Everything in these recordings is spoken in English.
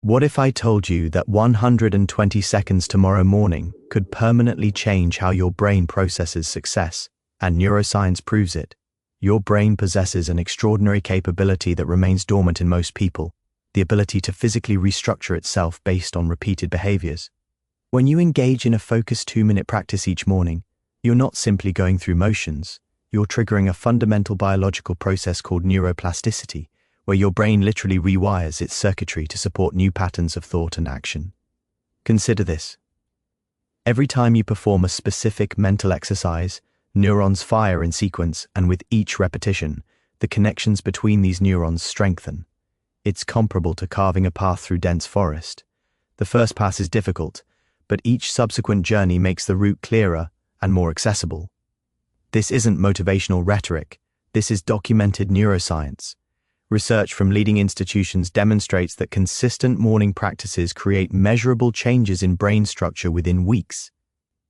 What if I told you that 120 seconds tomorrow morning could permanently change how your brain processes success, and neuroscience proves it? Your brain possesses an extraordinary capability that remains dormant in most people, the ability to physically restructure itself based on repeated behaviors. When you engage in a focused 2-minute practice each morning, you're not simply going through motions, you're triggering a fundamental biological process called neuroplasticity, where your brain literally rewires its circuitry to support new patterns of thought and action. Consider this. Every time you perform a specific mental exercise, neurons fire in sequence, and with each repetition, the connections between these neurons strengthen. It's comparable to carving a path through dense forest. The first pass is difficult, but each subsequent journey makes the route clearer and more accessible. This isn't motivational rhetoric. This is documented neuroscience. Research from leading institutions demonstrates that consistent morning practices create measurable changes in brain structure within weeks.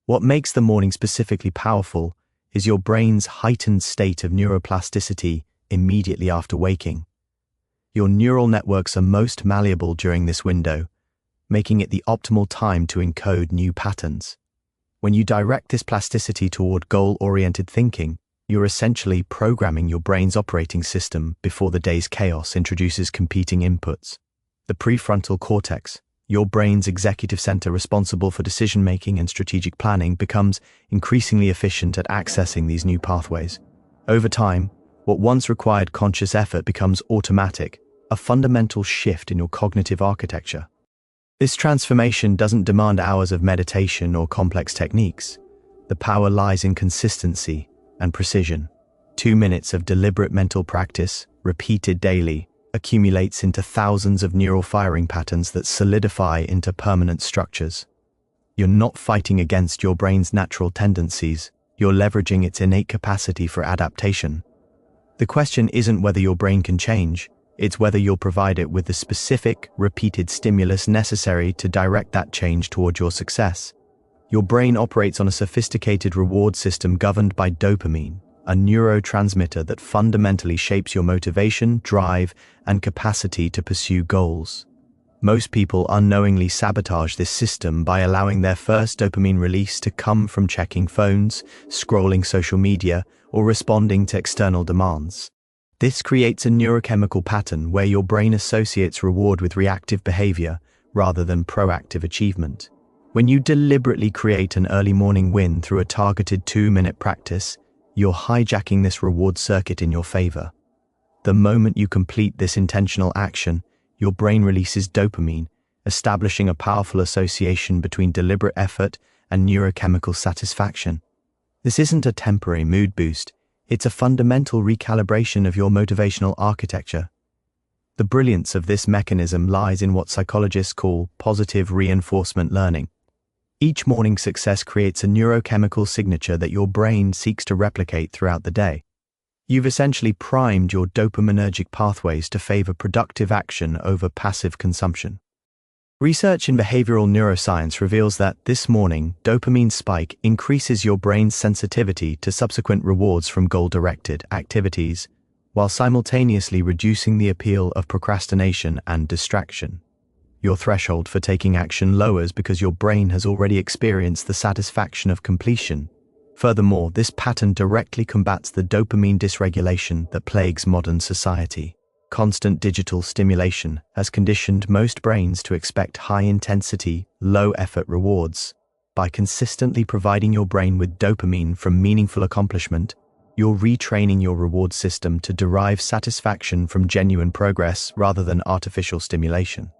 What makes the morning specifically powerful is your brain's heightened state of neuroplasticity immediately after waking. Your neural networks are most malleable during this window, making it the optimal time to encode new patterns. When you direct this plasticity toward goal-oriented thinking, you're essentially programming your brain's operating system before the day's chaos introduces competing inputs. The prefrontal cortex, your brain's executive center responsible for decision-making and strategic planning, becomes increasingly efficient at accessing these new pathways. Over time, what once required conscious effort becomes automatic, a fundamental shift in your cognitive architecture. This transformation doesn't demand hours of meditation or complex techniques. The power lies in consistency and precision. 2 minutes of deliberate mental practice, repeated daily, accumulates into thousands of neural firing patterns that solidify into permanent structures. You're not fighting against your brain's natural tendencies, you're leveraging its innate capacity for adaptation. The question isn't whether your brain can change, it's whether you'll provide it with the specific, repeated stimulus necessary to direct that change toward your success. Your brain operates on a sophisticated reward system governed by dopamine, a neurotransmitter that fundamentally shapes your motivation, drive, and capacity to pursue goals. Most people unknowingly sabotage this system by allowing their first dopamine release to come from checking phones, scrolling social media, or responding to external demands. This creates a neurochemical pattern where your brain associates reward with reactive behavior rather than proactive achievement. When you deliberately create an early morning win through a targeted 2-minute practice, you're hijacking this reward circuit in your favor. The moment you complete this intentional action, your brain releases dopamine, establishing a powerful association between deliberate effort and neurochemical satisfaction. This isn't a temporary mood boost, it's a fundamental recalibration of your motivational architecture. The brilliance of this mechanism lies in what psychologists call positive reinforcement learning. Each morning success creates a neurochemical signature that your brain seeks to replicate throughout the day. You've essentially primed your dopaminergic pathways to favor productive action over passive consumption. Research in behavioral neuroscience reveals that this morning, dopamine spike increases your brain's sensitivity to subsequent rewards from goal-directed activities, while simultaneously reducing the appeal of procrastination and distraction. Your threshold for taking action lowers because your brain has already experienced the satisfaction of completion. Furthermore, this pattern directly combats the dopamine dysregulation that plagues modern society. Constant digital stimulation has conditioned most brains to expect high-intensity, low-effort rewards. By consistently providing your brain with dopamine from meaningful accomplishment, you're retraining your reward system to derive satisfaction from genuine progress rather than artificial stimulation.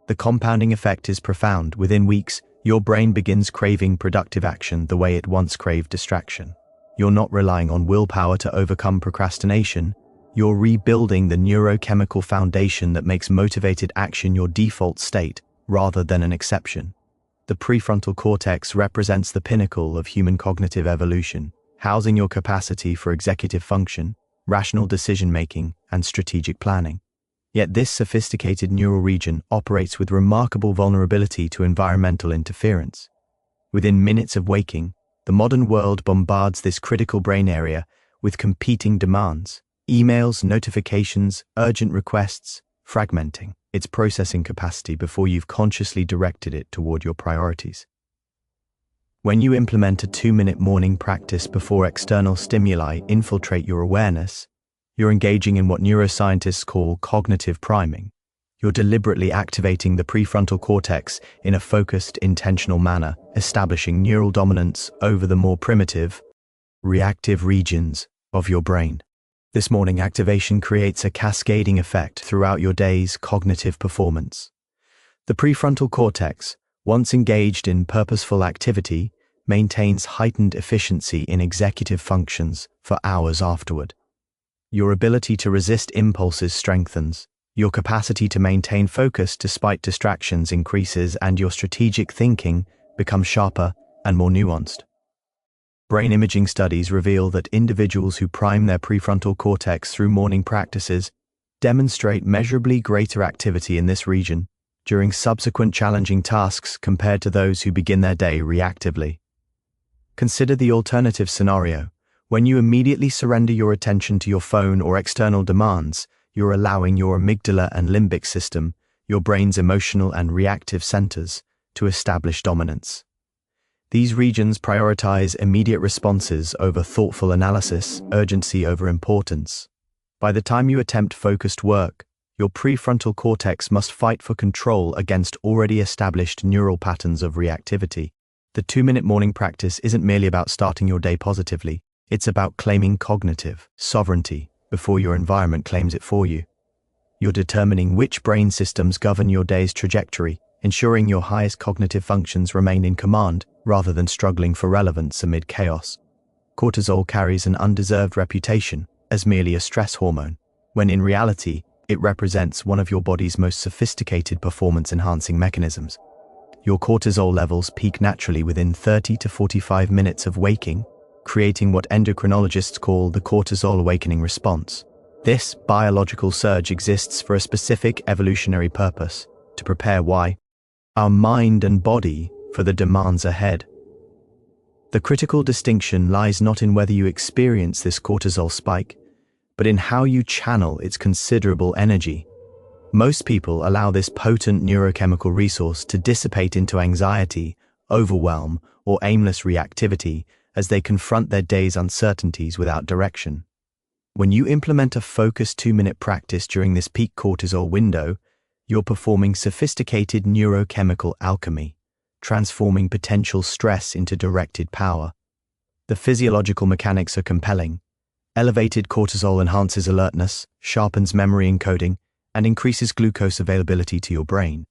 The compounding effect is profound. Within weeks, your brain begins craving productive action the way it once craved distraction. You're not relying on willpower to overcome procrastination. You're rebuilding the neurochemical foundation that makes motivated action your default state rather than an exception. The prefrontal cortex represents the pinnacle of human cognitive evolution, housing your capacity for executive function, rational decision-making, and strategic planning. Yet this sophisticated neural region operates with remarkable vulnerability to environmental interference. Within minutes of waking, the modern world bombards this critical brain area with competing demands, emails, notifications, urgent requests, fragmenting. its processing capacity before you've consciously directed it toward your priorities. When you implement a 2-minute morning practice before external stimuli infiltrate your awareness, you're engaging in what neuroscientists call cognitive priming. You're deliberately activating the prefrontal cortex in a focused, intentional manner, establishing neural dominance over the more primitive, reactive regions of your brain. This morning activation creates a cascading effect throughout your day's cognitive performance. The prefrontal cortex, once engaged in purposeful activity, maintains heightened efficiency in executive functions for hours afterward. Your ability to resist impulses strengthens, your capacity to maintain focus despite distractions increases, and your strategic thinking becomes sharper and more nuanced. Brain imaging studies reveal that individuals who prime their prefrontal cortex through morning practices demonstrate measurably greater activity in this region during subsequent challenging tasks compared to those who begin their day reactively. Consider the alternative scenario. When you immediately surrender your attention to your phone or external demands, you're allowing your amygdala and limbic system, your brain's emotional and reactive centers, to establish dominance. These regions prioritize immediate responses over thoughtful analysis, urgency over importance. By the time you attempt focused work, your prefrontal cortex must fight for control against already established neural patterns of reactivity. The 2-minute morning practice isn't merely about starting your day positively, it's about claiming cognitive sovereignty before your environment claims it for you. You're determining which brain systems govern your day's trajectory, ensuring your highest cognitive functions remain in command rather than struggling for relevance amid chaos. Cortisol carries an undeserved reputation as merely a stress hormone, when in reality, it represents one of your body's most sophisticated performance-enhancing mechanisms. Your cortisol levels peak naturally within 30 to 45 minutes of waking, creating what endocrinologists call the cortisol awakening response. This biological surge exists for a specific evolutionary purpose, to prepare our mind and body for the demands ahead. The critical distinction lies not in whether you experience this cortisol spike, but in how you channel its considerable energy. Most people allow this potent neurochemical resource to dissipate into anxiety, overwhelm, or aimless reactivity as they confront their day's uncertainties without direction. When you implement a focused 2-minute practice during this peak cortisol window, you're performing sophisticated neurochemical alchemy, transforming potential stress into directed power. The physiological mechanics are compelling. Elevated cortisol enhances alertness, sharpens memory encoding, and increases glucose availability to your brain.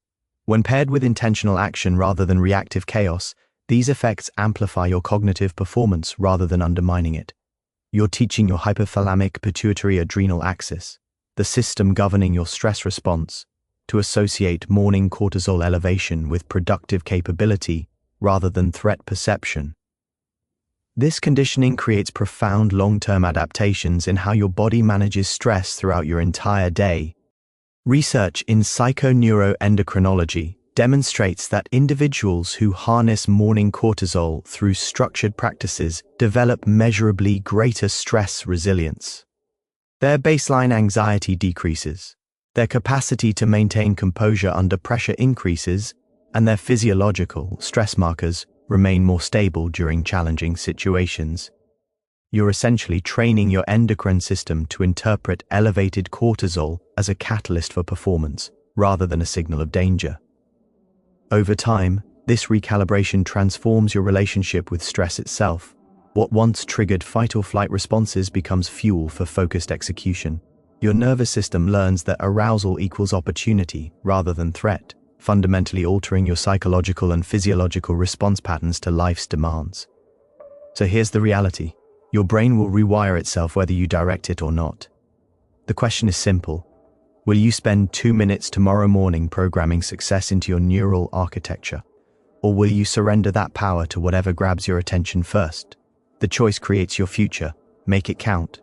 When paired with intentional action rather than reactive chaos, these effects amplify your cognitive performance rather than undermining it. You're teaching your hypothalamic pituitary adrenal axis, the system governing your stress response, to associate morning cortisol elevation with productive capability rather than threat perception. This conditioning creates profound long-term adaptations in how your body manages stress throughout your entire day. Research in psychoneuroendocrinology demonstrates that individuals who harness morning cortisol through structured practices develop measurably greater stress resilience. Their baseline anxiety decreases, their capacity to maintain composure under pressure increases, and their physiological stress markers remain more stable during challenging situations. You're essentially training your endocrine system to interpret elevated cortisol as a catalyst for performance, rather than a signal of danger. Over time, this recalibration transforms your relationship with stress itself. What once triggered fight-or-flight responses becomes fuel for focused execution. Your nervous system learns that arousal equals opportunity rather than threat, fundamentally altering your psychological and physiological response patterns to life's demands. So here's the reality. Your brain will rewire itself whether you direct it or not. The question is simple. Will you spend 2 minutes tomorrow morning programming success into your neural architecture? Or will you surrender that power to whatever grabs your attention first? The choice creates your future. Make it count.